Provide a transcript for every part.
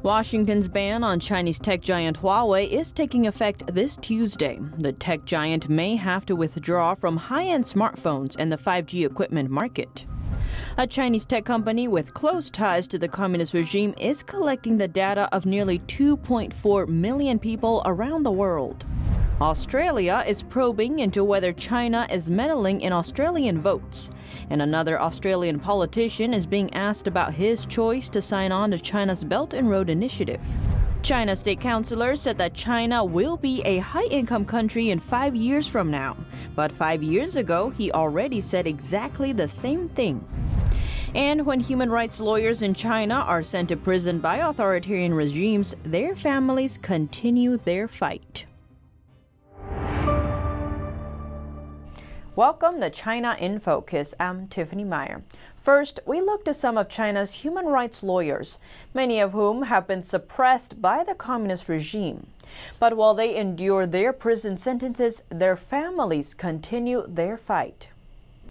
Washington's ban on Chinese tech giant Huawei is taking effect this Tuesday. The tech giant may have to withdraw from high-end smartphones and the 5G equipment market. A Chinese tech company with close ties to the communist regime is collecting the data of nearly 2.4 million people around the world. Australia is probing into whether China is meddling in Australian votes, and another Australian politician is being asked about his choice to sign on to China's Belt and Road Initiative. China state councilors said that China will be a high-income country in 5 years from now, but 5 years ago he already said exactly the same thing. And when human rights lawyers in China are sent to prison by authoritarian regimes, their families continue their fight. Welcome to China in Focus. I'm Tiffany Meyer. First, we look to some of China's human rights lawyers, many of whom have been suppressed by the communist regime. But while they endure their prison sentences, their families continue their fight.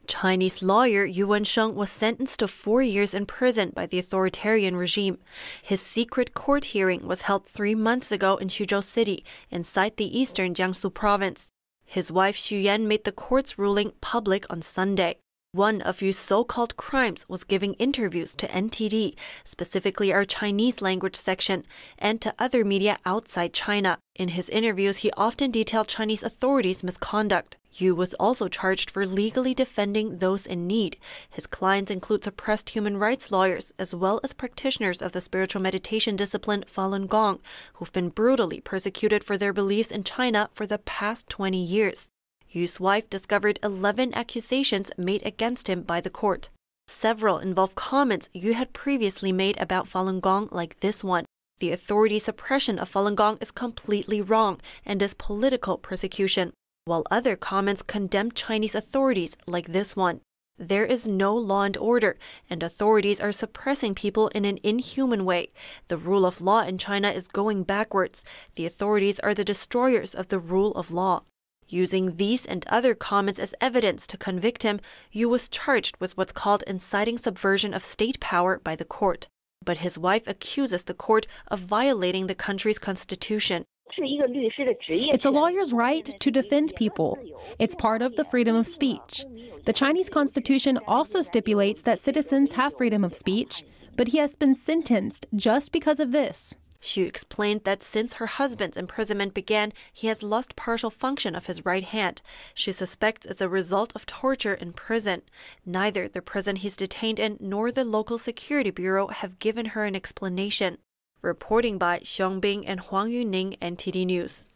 Chinese lawyer Yu Wensheng was sentenced to 4 years in prison by the authoritarian regime. His secret court hearing was held 3 months ago in Xuzhou City, inside the eastern Jiangsu province. His wife Xu Yan made the court's ruling public on Sunday. One of Yu's so-called crimes was giving interviews to NTD, specifically our Chinese language section, and to other media outside China. In his interviews, he often detailed Chinese authorities' misconduct. Yu was also charged for legally defending those in need. His clients include suppressed human rights lawyers, as well as practitioners of the spiritual meditation discipline Falun Gong, who've been brutally persecuted for their beliefs in China for the past 20 years. Yu's wife discovered 11 accusations made against him by the court. Several involve comments Yu had previously made about Falun Gong, like this one. The authorities' suppression of Falun Gong is completely wrong and is political persecution, while other comments condemn Chinese authorities, like this one. There is no law and order, and authorities are suppressing people in an inhuman way. The rule of law in China is going backwards. The authorities are the destroyers of the rule of law. Using these and other comments as evidence to convict him, Yu was charged with what's called inciting subversion of state power by the court. But his wife accuses the court of violating the country's constitution. It's a lawyer's right to defend people. It's part of the freedom of speech. The Chinese constitution also stipulates that citizens have freedom of speech, but he has been sentenced just because of this. Xu explained that since her husband's imprisonment began, he has lost partial function of his right hand. She suspects it's a result of torture in prison. Neither the prison he's detained in nor the local security bureau have given her an explanation. Reporting by Xiong Bing and Huang Yuning, NTD News.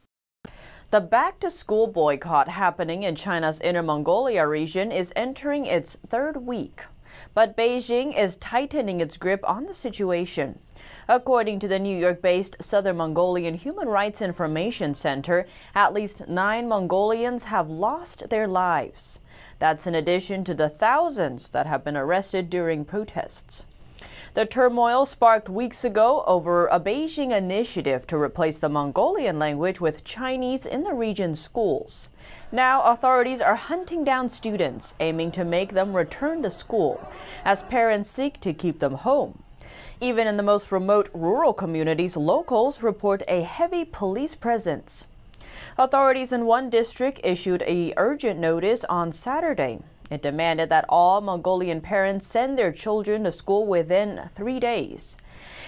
The back-to-school boycott happening in China's Inner Mongolia region is entering its third week. But Beijing is tightening its grip on the situation. According to the New York-based Southern Mongolian Human Rights Information Center, at least 9 Mongolians have lost their lives. That's in addition to the thousands that have been arrested during protests. The turmoil sparked weeks ago over a Beijing initiative to replace the Mongolian language with Chinese in the region's schools. Now, authorities are hunting down students, aiming to make them return to school, as parents seek to keep them home. Even in the most remote rural communities, locals report a heavy police presence. Authorities in one district issued an urgent notice on Saturday. It demanded that all Mongolian parents send their children to school within 3 days.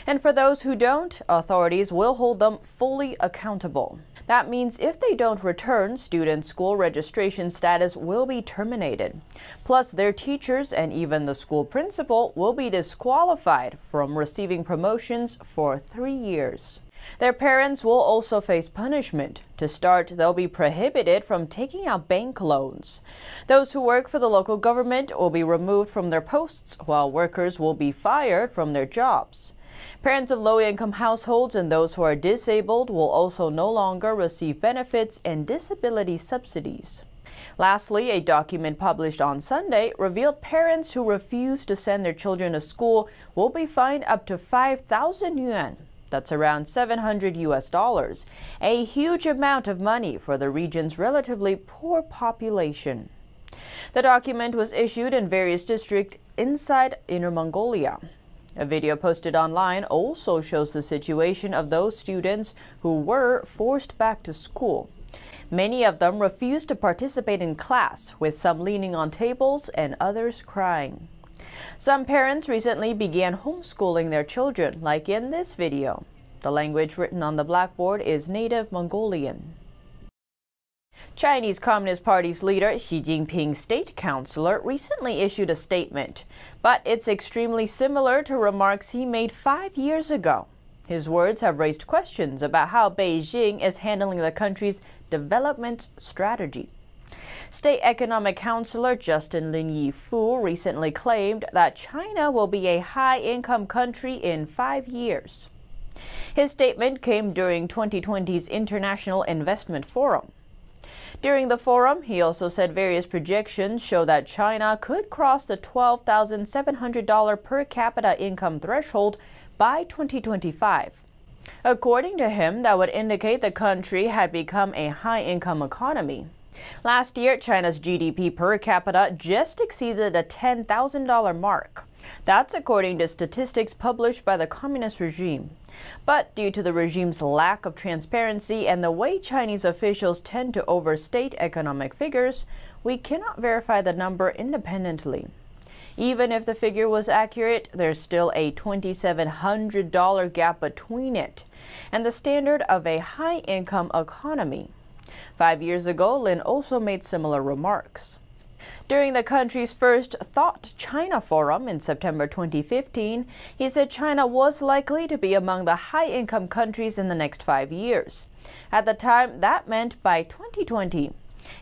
And for those who don't, authorities will hold them fully accountable. That means if they don't return, students' school registration status will be terminated. Plus, their teachers and even the school principal will be disqualified from receiving promotions for 3 years. Their parents will also face punishment. To start, they'll be prohibited from taking out bank loans. Those who work for the local government will be removed from their posts, while workers will be fired from their jobs. Parents of low-income households and those who are disabled will also no longer receive benefits and disability subsidies. Lastly, a document published on Sunday revealed parents who refuse to send their children to school will be fined up to 5,000 yuan. That's around $700, a huge amount of money for the region's relatively poor population. The document was issued in various districts inside Inner Mongolia. A video posted online also shows the situation of those students who were forced back to school. Many of them refused to participate in class, with some leaning on tables and others crying. Some parents recently began homeschooling their children, like in this video. The language written on the blackboard is native Mongolian. Chinese Communist Party's leader Xi Jinping's state counselor recently issued a statement, but it's extremely similar to remarks he made 5 years ago. His words have raised questions about how Beijing is handling the country's development strategy. State Economic Counselor Justin Lin Yifu recently claimed that China will be a high-income country in 5 years. His statement came during 2020's International Investment Forum. During the forum, he also said various projections show that China could cross the $12,700 per capita income threshold by 2025. According to him, that would indicate the country had become a high-income economy. Last year, China's GDP per capita just exceeded the $10,000 mark. That's according to statistics published by the communist regime. But due to the regime's lack of transparency and the way Chinese officials tend to overstate economic figures, we cannot verify the number independently. Even if the figure was accurate, there's still a $2,700 gap between it and the standard of a high-income economy. 5 years ago, Lin also made similar remarks. During the country's first Thought China Forum in September 2015, he said China was likely to be among the high-income countries in the next 5 years. At the time, that meant by 2020.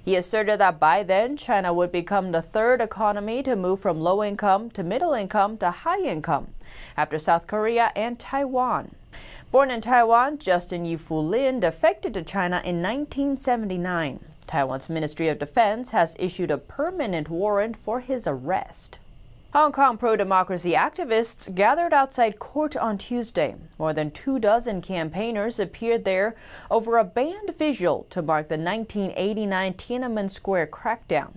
He asserted that by then, China would become the third economy to move from low income to middle income to high income, after South Korea and Taiwan. Born in Taiwan, Justin Yifu Lin defected to China in 1979. Taiwan's Ministry of Defense has issued a permanent warrant for his arrest. Hong Kong pro-democracy activists gathered outside court on Tuesday. More than 24 campaigners appeared there over a banned visual to mark the 1989 Tiananmen Square crackdown.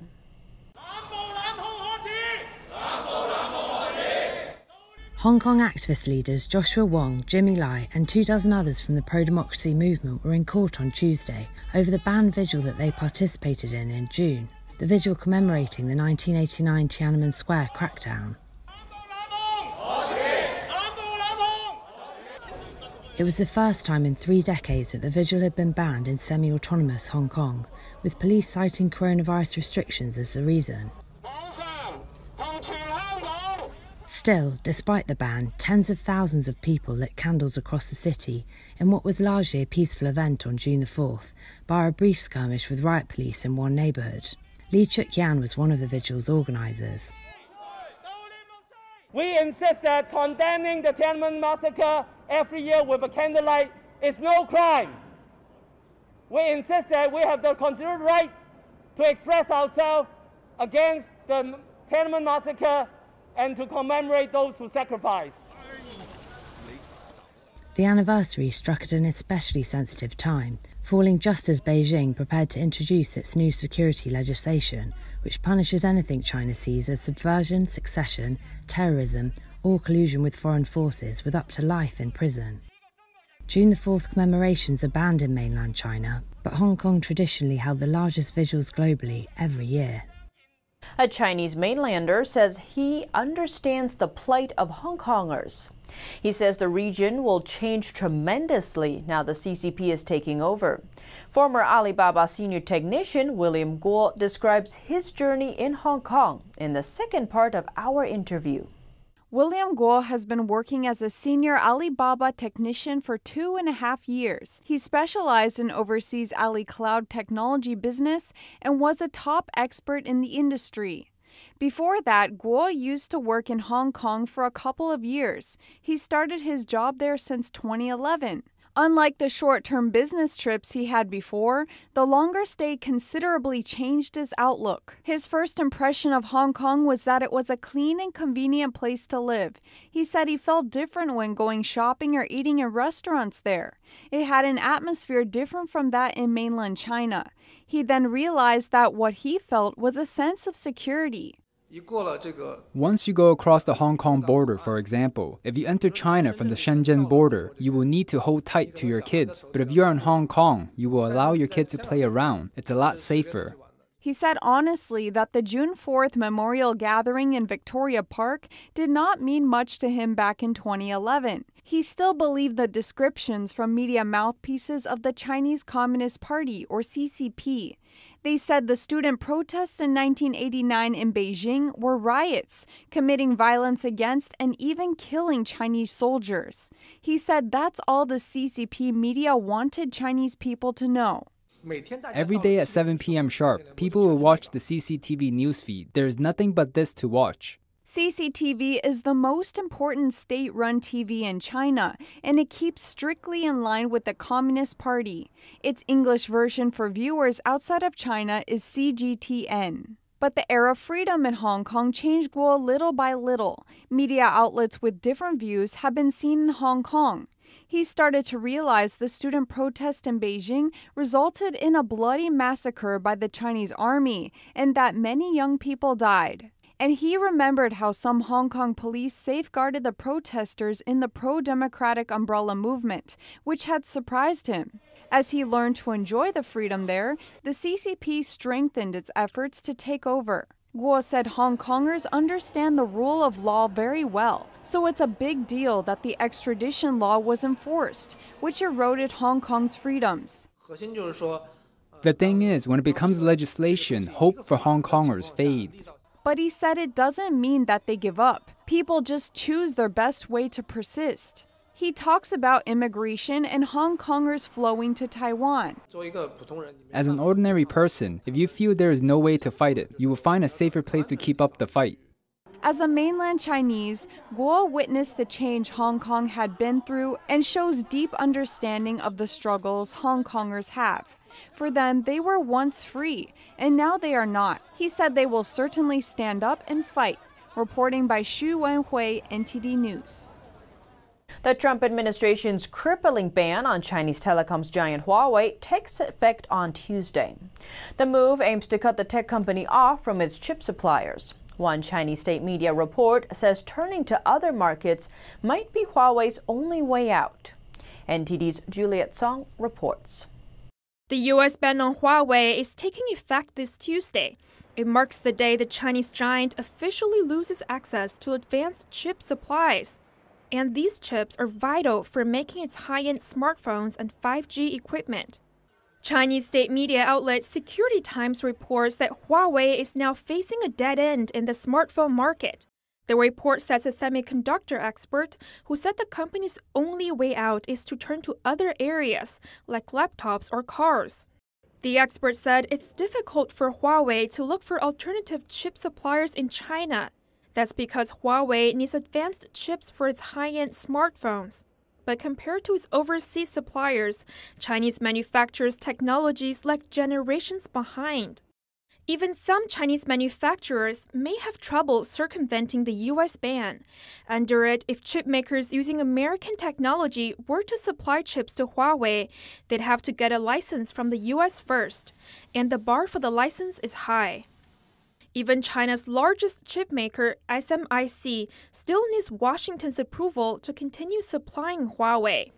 Hong Kong activist leaders Joshua Wong, Jimmy Lai and 24 others from the pro-democracy movement were in court on Tuesday over the banned vigil that they participated in June, the vigil commemorating the 1989 Tiananmen Square crackdown. It was the first time in 3 decades that the vigil had been banned in semi-autonomous Hong Kong, with police citing coronavirus restrictions as the reason. Still, despite the ban, tens of thousands of people lit candles across the city in what was largely a peaceful event on June the 4th, bar a brief skirmish with riot police in one neighbourhood. Lee Chuk-yan was one of the vigil's organisers. We insist that condemning the Tiananmen massacre every year with a candlelight is no crime. We insist that we have the constitutional right to express ourselves against the Tiananmen massacre and to commemorate those who sacrificed. The anniversary struck at an especially sensitive time, falling just as Beijing prepared to introduce its new security legislation, which punishes anything China sees as subversion, secession, terrorism, or collusion with foreign forces with up to life in prison. June the 4th commemorations are banned in mainland China, but Hong Kong traditionally held the largest vigils globally every year. A Chinese mainlander says he understands the plight of Hong Kongers. He says the region will change tremendously now the CCP is taking over. Former Alibaba senior technician William Guo describes his journey in Hong Kong in the second part of our interview. William Guo has been working as a senior Alibaba technician for 2.5 years. He specialized in overseas Ali Cloud technology business and was a top expert in the industry. Before that, Guo used to work in Hong Kong for a couple of years. He started his job there since 2011. Unlike the short-term business trips he had before, the longer stay considerably changed his outlook. His first impression of Hong Kong was that it was a clean and convenient place to live. He said he felt different when going shopping or eating in restaurants there. It had an atmosphere different from that in mainland China. He then realized that what he felt was a sense of security. Once you go across the Hong Kong border, for example, if you enter China from the Shenzhen border, you will need to hold tight to your kids. But if you're in Hong Kong, you will allow your kids to play around. It's a lot safer. He said honestly that the June 4th memorial gathering in Victoria Park did not mean much to him back in 2011. He still believed the descriptions from media mouthpieces of the Chinese Communist Party, or CCP. They said the student protests in 1989 in Beijing were riots, committing violence against and even killing Chinese soldiers. He said that's all the CCP media wanted Chinese people to know. Every day at 7 p.m. sharp, people will watch the CCTV newsfeed. There is nothing but this to watch. CCTV is the most important state-run TV in China, and it keeps strictly in line with the Communist Party. Its English version for viewers outside of China is CGTN. But the era of freedom in Hong Kong changed Guo little by little. Media outlets with different views have been seen in Hong Kong. He started to realize the student protest in Beijing resulted in a bloody massacre by the Chinese army and that many young people died. And he remembered how some Hong Kong police safeguarded the protesters in the pro-democratic umbrella movement, which had surprised him. As he learned to enjoy the freedom there, the CCP strengthened its efforts to take over. Guo said Hong Kongers understand the rule of law very well, so it's a big deal that the extradition law was enforced, which eroded Hong Kong's freedoms. The thing is, when it becomes legislation, hope for Hong Kongers fades. But he said it doesn't mean that they give up. People just choose their best way to persist. He talks about immigration and Hong Kongers flowing to Taiwan. As an ordinary person, if you feel there is no way to fight it, you will find a safer place to keep up the fight. As a mainland Chinese, Guo witnessed the change Hong Kong had been through and shows deep understanding of the struggles Hong Kongers have. For them, they were once free, and now they are not. He said they will certainly stand up and fight. Reporting by Xu Wenhui, NTD News. The Trump administration's crippling ban on Chinese telecoms giant Huawei takes effect on Tuesday. The move aims to cut the tech company off from its chip suppliers. One Chinese state media report says turning to other markets might be Huawei's only way out. NTD's Juliet Song reports. The U.S. ban on Huawei is taking effect this Tuesday. It marks the day the Chinese giant officially loses access to advanced chip supplies. And these chips are vital for making its high-end smartphones and 5G equipment. Chinese state media outlet Security Times reports that Huawei is now facing a dead end in the smartphone market. The report says a semiconductor expert who said the company's only way out is to turn to other areas, like laptops or cars. The expert said it's difficult for Huawei to look for alternative chip suppliers in China. That's because Huawei needs advanced chips for its high-end smartphones. But compared to its overseas suppliers, Chinese manufacturers' technologies lag generations behind. Even some Chinese manufacturers may have trouble circumventing the U.S. ban. Under it, if chip makers using American technology were to supply chips to Huawei, they'd have to get a license from the U.S. first, and the bar for the license is high. Even China's largest chip maker, SMIC, still needs Washington's approval to continue supplying Huawei.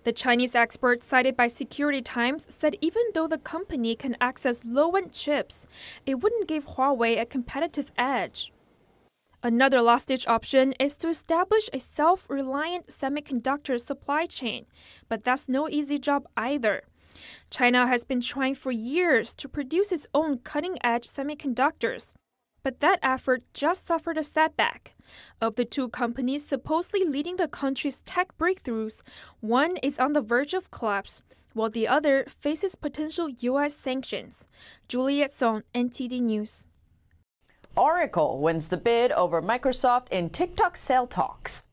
The Chinese expert cited by Security Times said even though the company can access low-end chips, it wouldn't give Huawei a competitive edge. Another last-ditch option is to establish a self-reliant semiconductor supply chain, but that's no easy job either. China has been trying for years to produce its own cutting-edge semiconductors, but that effort just suffered a setback. Of the two companies supposedly leading the country's tech breakthroughs, one is on the verge of collapse, while the other faces potential U.S. sanctions. Juliet Song, NTD News. Oracle wins the bid over Microsoft in TikTok sale talks.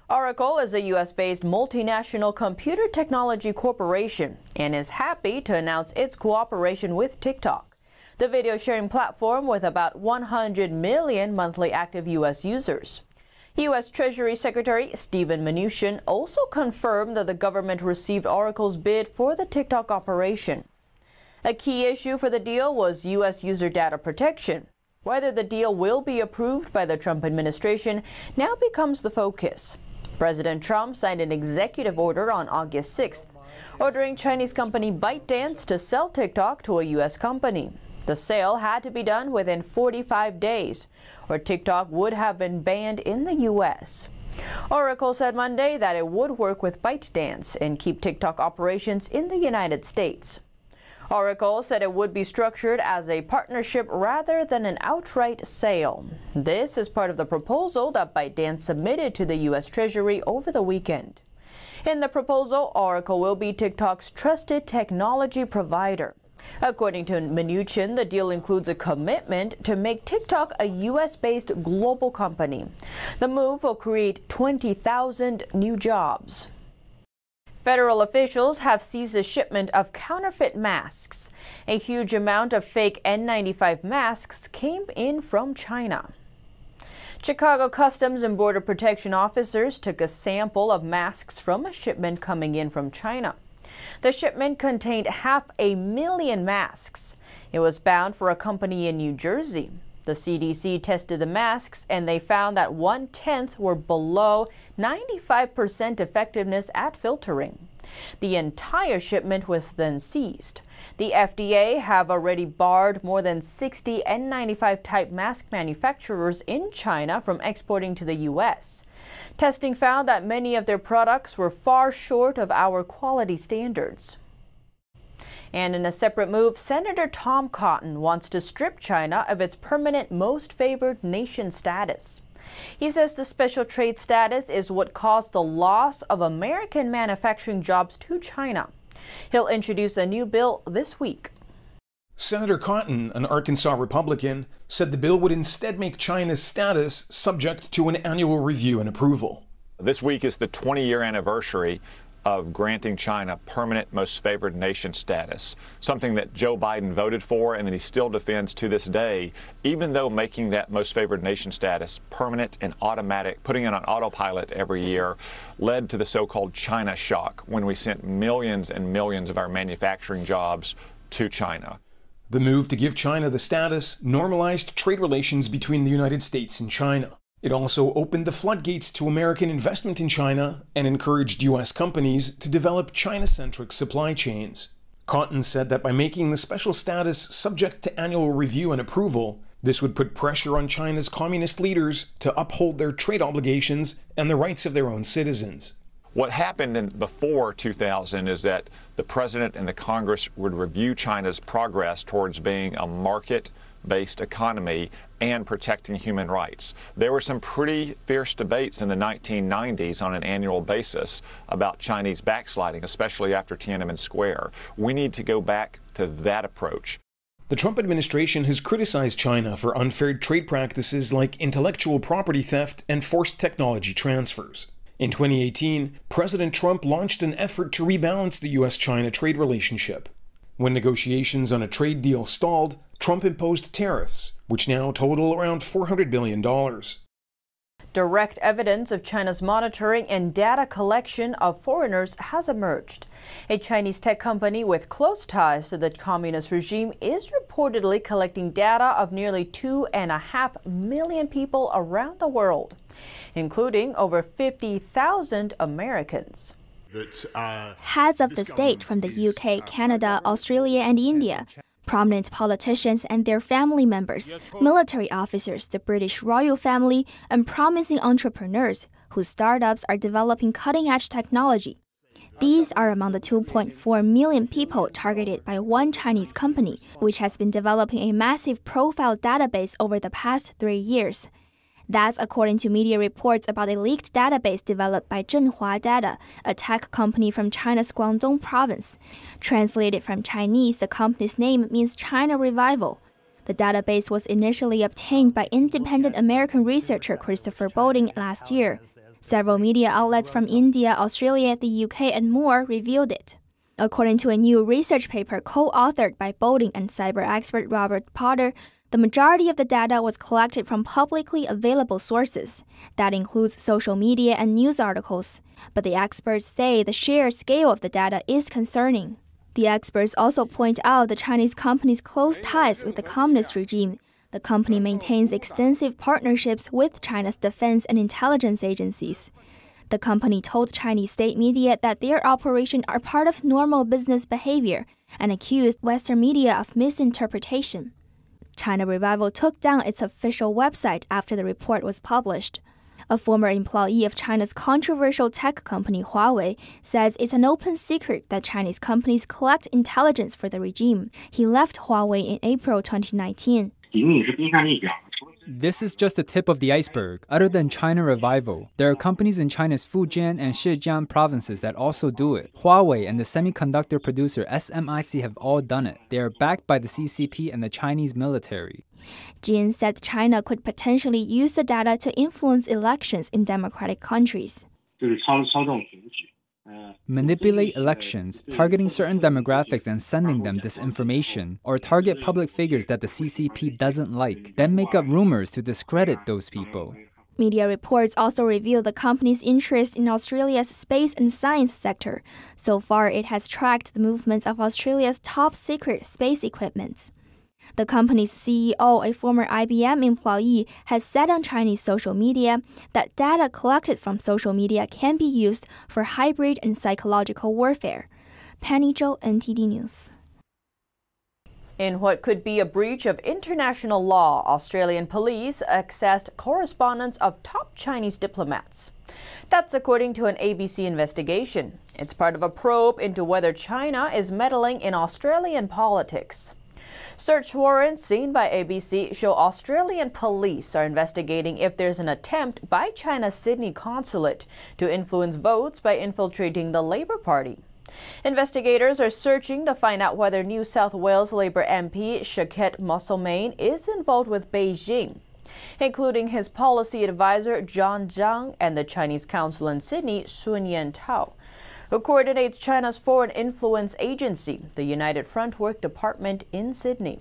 Oracle is a U.S.-based multinational computer technology corporation and is happy to announce its cooperation with TikTok, the video sharing platform with about 100 million monthly active U.S. users. U.S. Treasury Secretary Steven Mnuchin also confirmed that the government received Oracle's bid for the TikTok operation. A key issue for the deal was U.S. user data protection. Whether the deal will be approved by the Trump administration now becomes the focus. President Trump signed an executive order on August 6th, ordering Chinese company ByteDance to sell TikTok to a U.S. company. The sale had to be done within 45 days, or TikTok would have been banned in the U.S. Oracle said Monday that it would work with ByteDance and keep TikTok operations in the United States. Oracle said it would be structured as a partnership rather than an outright sale. This is part of the proposal that ByteDance submitted to the U.S. Treasury over the weekend. In the proposal, Oracle will be TikTok's trusted technology provider. According to Mnuchin, the deal includes a commitment to make TikTok a U.S.-based global company. The move will create 20,000 new jobs. Federal officials have seized a shipment of counterfeit masks. A huge amount of fake N95 masks came in from China. Chicago Customs and Border Protection officers took a sample of masks from a shipment coming in from China. The shipment contained 500,000 masks. It was bound for a company in New Jersey. The CDC tested the masks and they found that 1/10 were below 95% effectiveness at filtering. The entire shipment was then seized. The FDA have already barred more than 60 N95 type mask manufacturers in China from exporting to the U.S. Testing found that many of their products were far short of our quality standards. And in a separate move, Senator Tom Cotton wants to strip China of its permanent most favored nation status. He says the special trade status is what caused the loss of American manufacturing jobs to China. He'll introduce a new bill this week. Senator Cotton, an Arkansas Republican, said the bill would instead make China's status subject to an annual review and approval. This week is the 20-year anniversary of granting China permanent most favored nation status, something that Joe Biden voted for and that he still defends to this day, even though making that most favored nation status permanent and automatic, putting it on autopilot every year, led to the so-called China shock when we sent millions and millions of our manufacturing jobs to China. The move to give China the status normalized trade relations between the United States and China. It also opened the floodgates to American investment in China and encouraged U.S. companies to develop China-centric supply chains. Cotton said that by making the special status subject to annual review and approval, this would put pressure on China's communist leaders to uphold their trade obligations and the rights of their own citizens. What happened before 2000 is that the president and the Congress would review China's progress towards being a market-based economy and protecting human rights. There were some pretty fierce debates in the 1990s on an annual basis about Chinese backsliding, especially after Tiananmen Square. We need to go back to that approach. The Trump administration has criticized China for unfair trade practices like intellectual property theft and forced technology transfers. In 2018, President Trump launched an effort to rebalance the U.S.-China trade relationship. When negotiations on a trade deal stalled, Trump imposed tariffs, which now total around $400 billion. Direct evidence of China's monitoring and data collection of foreigners has emerged. A Chinese tech company with close ties to the communist regime is reportedly collecting data of nearly 2.5 million people around the world, including over 50,000 Americans. Heads of the state from the UK, Canada, Australia, and India, prominent politicians and their family members, military officers, the British royal family, and promising entrepreneurs whose startups are developing cutting-edge technology. These are among the 2.4 million people targeted by one Chinese company, which has been developing a massive profile database over the past 3 years. That's according to media reports about a leaked database developed by Zhenhua Data, a tech company from China's Guangdong province. Translated from Chinese, the company's name means China Revival. The database was initially obtained by independent American researcher Christopher Bolding last year. Several media outlets from India, Australia, the UK, and more revealed it. According to a new research paper co-authored by Bolding and cyber expert Robert Potter, the majority of the data was collected from publicly available sources. That includes social media and news articles. But the experts say the sheer scale of the data is concerning. The experts also point out the Chinese company's close ties with the communist regime. The company maintains extensive partnerships with China's defense and intelligence agencies. The company told Chinese state media that their operations are part of normal business behavior and accused Western media of misinterpretation. China Revival took down its official website after the report was published. A former employee of China's controversial tech company Huawei says it's an open secret that Chinese companies collect intelligence for the regime. He left Huawei in April 2019. This is just the tip of the iceberg. Other than China Revival, there are companies in China's Fujian and Zhejiang provinces that also do it. Huawei and the semiconductor producer SMIC have all done it. They are backed by the CCP and the Chinese military. Jin said China could potentially use the data to influence elections in democratic countries. Manipulate elections, targeting certain demographics and sending them disinformation, or target public figures that the CCP doesn't like, then make up rumors to discredit those people. Media reports also reveal the company's interest in Australia's space and science sector. So far, it has tracked the movements of Australia's top-secret space equipment. The company's CEO, a former IBM employee, has said on Chinese social media that data collected from social media can be used for hybrid and psychological warfare. Penny Zhou, NTD News. In what could be a breach of international law, Australian police accessed correspondence of top Chinese diplomats. That's according to an ABC investigation. It's part of a probe into whether China is meddling in Australian politics. Search warrants seen by ABC show Australian police are investigating if there's an attempt by China's Sydney consulate to influence votes by infiltrating the Labour Party. Investigators are searching to find out whether New South Wales Labour MP Shaket Musselmain is involved with Beijing, including his policy advisor John Zhang and the Chinese consul in Sydney, Sun Yantao, who coordinates China's foreign influence agency, the United Front Work Department in Sydney.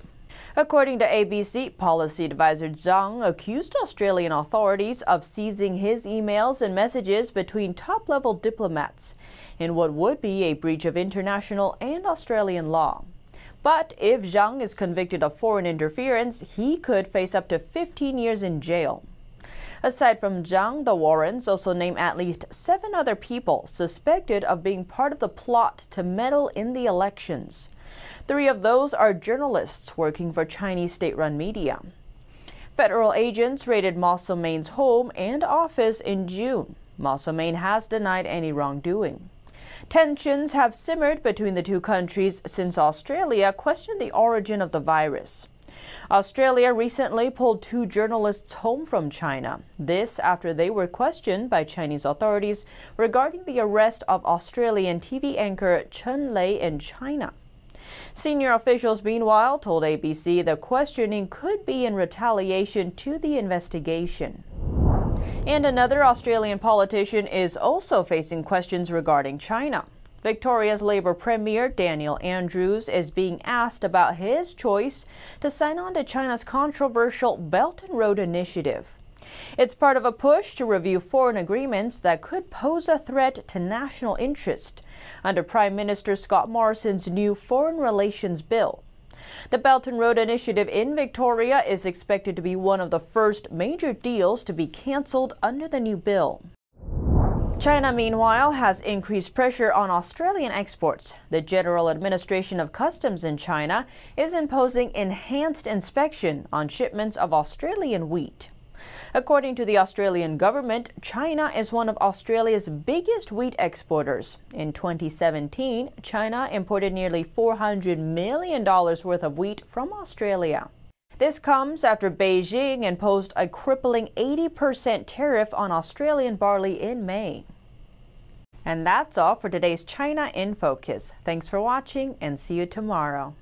According to ABC, policy advisor Zhang accused Australian authorities of seizing his emails and messages between top-level diplomats in what would be a breach of international and Australian law. But if Zhang is convicted of foreign interference, he could face up to 15 years in jail. Aside from Zhang, the warrants also name at least 7 other people suspected of being part of the plot to meddle in the elections. 3 of those are journalists working for Chinese state-run media. Federal agents raided Musselmain's home and office in June. Musselmain has denied any wrongdoing. Tensions have simmered between the two countries since Australia questioned the origin of the virus. Australia recently pulled 2 journalists home from China. This after they were questioned by Chinese authorities regarding the arrest of Australian TV anchor Chen Lei in China. Senior officials, meanwhile, told ABC the questioning could be in retaliation to the investigation. And another Australian politician is also facing questions regarding China. Victoria's Labour Premier Daniel Andrews is being asked about his choice to sign on to China's controversial Belt and Road Initiative. It's part of a push to review foreign agreements that could pose a threat to national interest under Prime Minister Scott Morrison's new Foreign Relations Bill. The Belt and Road Initiative in Victoria is expected to be one of the first major deals to be cancelled under the new bill. China, meanwhile, has increased pressure on Australian exports. The General Administration of Customs in China is imposing enhanced inspection on shipments of Australian wheat. According to the Australian government, China is one of Australia's biggest wheat exporters. In 2017, China imported nearly $400 million worth of wheat from Australia. This comes after Beijing imposed a crippling 80% tariff on Australian barley in May. And that's all for today's China in Focus. Thanks for watching and see you tomorrow.